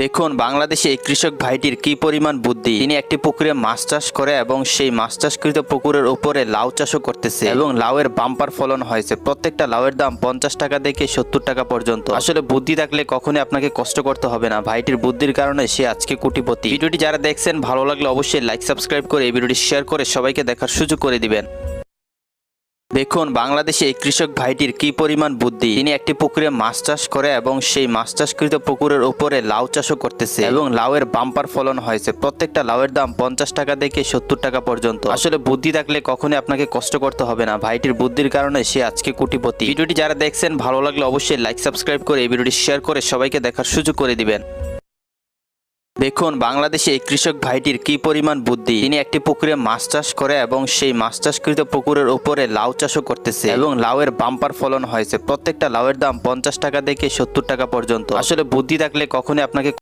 দেখুন বাংলাদেশে এই কৃষক ভাইটির কি পরিমাণ বুদ্ধি। তিনি একটি পুকুরে মাছ চাষ করে এবং সেই মাছ চাষকৃত পুকুরের উপরে লাউ চাষও করতেছে এবং লাউয়ের বাম্পার ফলন হয়েছে। প্রত্যেকটা লাউয়ের দাম 50 টাকা থেকে 70 টাকা পর্যন্ত। আসলে বুদ্ধি থাকলে কখনোই আপনাকে কষ্ট করতে হবে না। ভাইটির বুদ্ধির কারণে সে আজকে কোটিপতি। ভিডিওটি যারা দেখছেন ভালো লাগলে অবশ্যই লাইক সাবস্ক্রাইব করে এই ভিডিওটি শেয়ার করে সবাইকে দেখার সুযোগ করে দিবেন। দেখুন বাংলাদেশে এই কৃষক ভাইটির কি পরিমাণ বুদ্ধি। তিনি একটি পুকুরে মাছ চাষ করে এবং সেই মাছ চাষকৃত পুকুরের উপরে লাউ চাষও করতেছে এবং লাউয়ের বাম্পার ফলন হয়েছে। প্রত্যেকটা লাউয়ের দাম 50 টাকা থেকে 70 টাকা পর্যন্ত। আসলে বুদ্ধি থাকলে কখনোই আপনাকে কষ্ট করতে হবে না। ভাইটির বুদ্ধির কারণে সে আজকে কোটিপতি। ভিডিওটি যারা দেখছেন ভালো লাগলে অবশ্যই লাইক সাবস্ক্রাইব করে এই ভিডিওটি শেয়ার করে সবাইকে দেখার সুযোগ করে দিবেন। দেখুন বাংলাদেশে এই কৃষক ভাইটির কি পরিমাণ বুদ্ধি। তিনি একটি পুকুরে মাছ চাষ করে এবং সেই মাছ চাষকৃত পুকুরের উপরে লাউ চাষও করতেছে এবং লাউয়ের বাম্পার ফলন হয়েছে। প্রত্যেকটা লাউয়ের দাম 50 টাকা থেকে 70 টাকা পর্যন্ত। আসলে বুদ্ধি থাকলে কখনোই আপনাকে